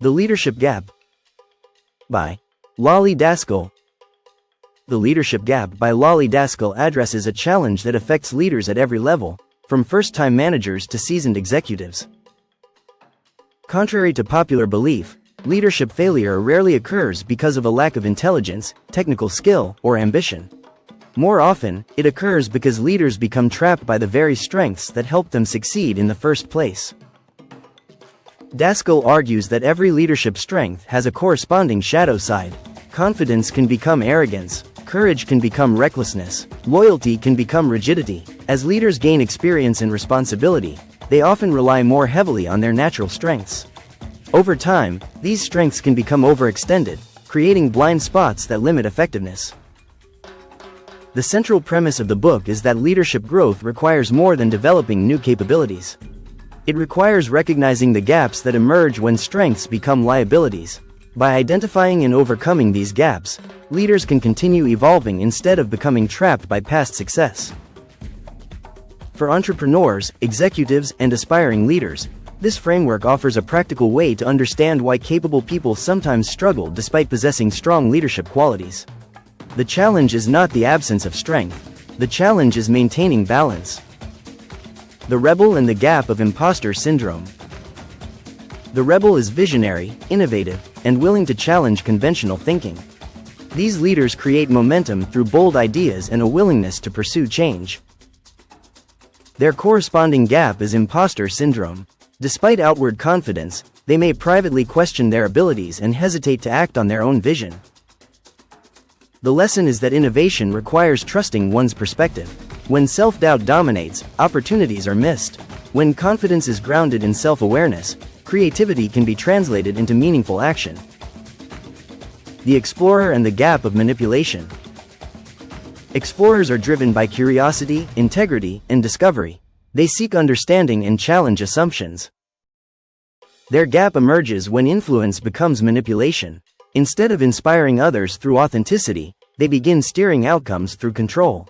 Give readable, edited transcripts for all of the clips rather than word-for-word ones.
The Leadership Gap by Lolly Daskal. The Leadership Gap by Lolly Daskal addresses a challenge that affects leaders at every level, from first-time managers to seasoned executives. Contrary to popular belief, leadership failure rarely occurs because of a lack of intelligence, technical skill, or ambition. More often, it occurs because leaders become trapped by the very strengths that helped them succeed in the first place. Daskal argues that every leadership strength has a corresponding shadow side. Confidence can become arrogance, courage can become recklessness, loyalty can become rigidity. As leaders gain experience and responsibility, they often rely more heavily on their natural strengths. Over time, these strengths can become overextended, creating blind spots that limit effectiveness. The central premise of the book is that leadership growth requires more than developing new capabilities. It requires recognizing the gaps that emerge when strengths become liabilities. By identifying and overcoming these gaps, leaders can continue evolving instead of becoming trapped by past success. For entrepreneurs, executives, and aspiring leaders, this framework offers a practical way to understand why capable people sometimes struggle despite possessing strong leadership qualities. The challenge is not the absence of strength. The challenge is maintaining balance. The Rebel and the Gap of Imposter Syndrome. The rebel is visionary, innovative, and willing to challenge conventional thinking. These leaders create momentum through bold ideas and a willingness to pursue change. Their corresponding gap is imposter syndrome. Despite outward confidence, they may privately question their abilities and hesitate to act on their own vision. The lesson is that innovation requires trusting one's perspective. When self-doubt dominates, opportunities are missed. When confidence is grounded in self-awareness, creativity can be translated into meaningful action. The Explorer and the Gap of Manipulation. Explorers are driven by curiosity, integrity, and discovery. They seek understanding and challenge assumptions. Their gap emerges when influence becomes manipulation. Instead of inspiring others through authenticity, they begin steering outcomes through control.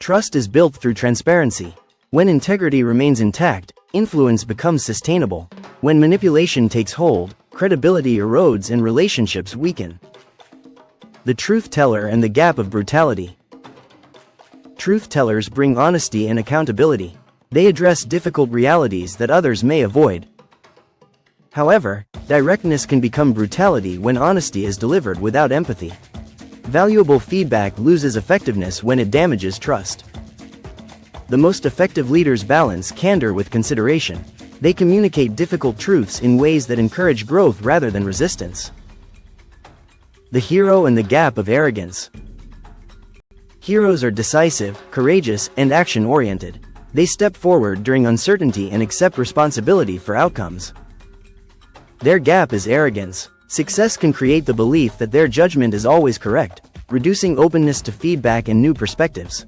Trust is built through transparency. When integrity remains intact, influence becomes sustainable. When manipulation takes hold, credibility erodes and relationships weaken. The Truth Teller and the Gap of Brutality. Truth tellers bring honesty and accountability. They address difficult realities that others may avoid. However, directness can become brutality when honesty is delivered without empathy. Valuable feedback loses effectiveness when it damages trust. The most effective leaders balance candor with consideration. They communicate difficult truths in ways that encourage growth rather than resistance. The Hero and the Gap of Arrogance. Heroes are decisive, courageous, and action-oriented. They step forward during uncertainty and accept responsibility for outcomes. Their gap is arrogance. Success can create the belief that their judgment is always correct, reducing openness to feedback and new perspectives.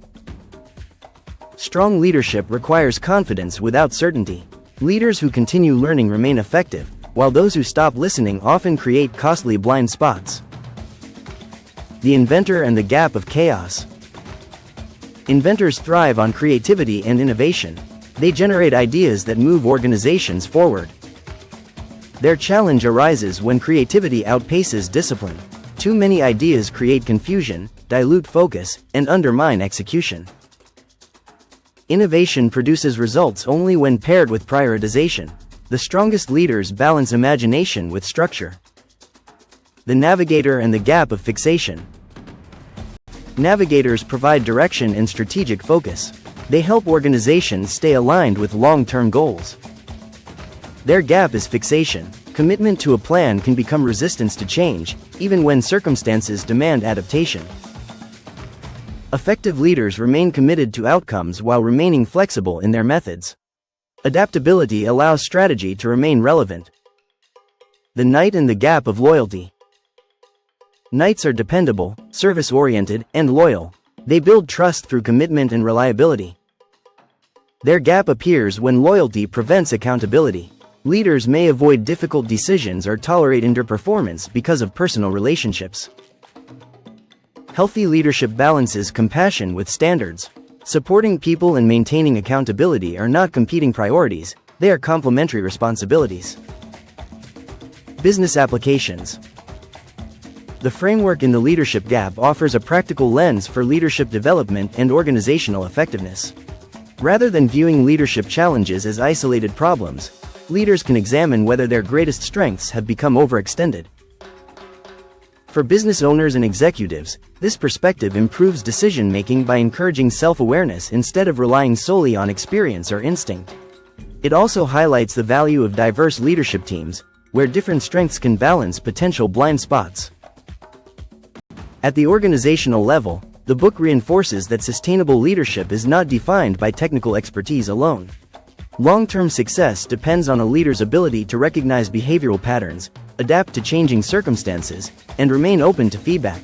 Strong leadership requires confidence without certainty. Leaders who continue learning remain effective, while those who stop listening often create costly blind spots. The Inventor and the Gap of Chaos. Inventors thrive on creativity and innovation. They generate ideas that move organizations forward. Their challenge arises when creativity outpaces discipline. Too many ideas create confusion, dilute focus, and undermine execution. Innovation produces results only when paired with prioritization. The strongest leaders balance imagination with structure. The Navigator and the Gap of Fixation. Navigators provide direction and strategic focus. They help organizations stay aligned with long-term goals. Their gap is fixation. Commitment to a plan can become resistance to change, even when circumstances demand adaptation. Effective leaders remain committed to outcomes while remaining flexible in their methods. Adaptability allows strategy to remain relevant. The Knight and the Gap of Loyalty. Knights are dependable, service-oriented, and loyal. They build trust through commitment and reliability. Their gap appears when loyalty prevents accountability. Leaders may avoid difficult decisions or tolerate underperformance because of personal relationships. Healthy leadership balances compassion with standards. Supporting people and maintaining accountability are not competing priorities, they are complementary responsibilities. Business applications. The framework in the Leadership Gap offers a practical lens for leadership development and organizational effectiveness. Rather than viewing leadership challenges as isolated problems, leaders can examine whether their greatest strengths have become overextended. For business owners and executives, this perspective improves decision-making by encouraging self-awareness instead of relying solely on experience or instinct. It also highlights the value of diverse leadership teams, where different strengths can balance potential blind spots. At the organizational level, the book reinforces that sustainable leadership is not defined by technical expertise alone. Long-term success depends on a leader's ability to recognize behavioral patterns, adapt to changing circumstances, and remain open to feedback.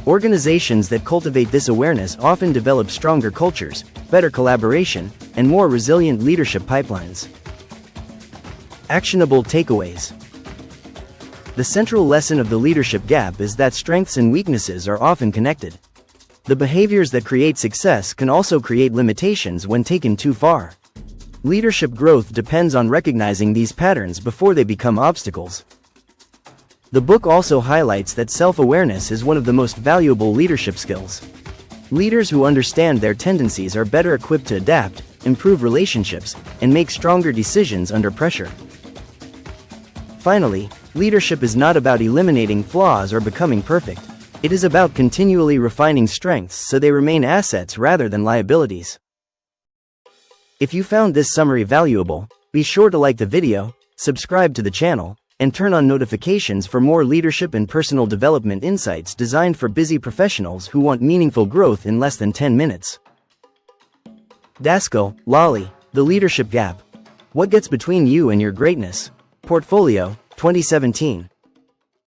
Organizations that cultivate this awareness often develop stronger cultures, better collaboration, and more resilient leadership pipelines. Actionable takeaways. The central lesson of the Leadership Gap is that strengths and weaknesses are often connected. The behaviors that create success can also create limitations when taken too far. Leadership growth depends on recognizing these patterns before they become obstacles. The book also highlights that self-awareness is one of the most valuable leadership skills. Leaders who understand their tendencies are better equipped to adapt, improve relationships, and make stronger decisions under pressure. Finally, leadership is not about eliminating flaws or becoming perfect. It is about continually refining strengths so they remain assets rather than liabilities. If you found this summary valuable, be sure to like the video, subscribe to the channel, and turn on notifications for more leadership and personal development insights designed for busy professionals who want meaningful growth in less than 10 minutes. Daskal, Lolly, The Leadership Gap. What gets between you and your greatness? Portfolio, 2017.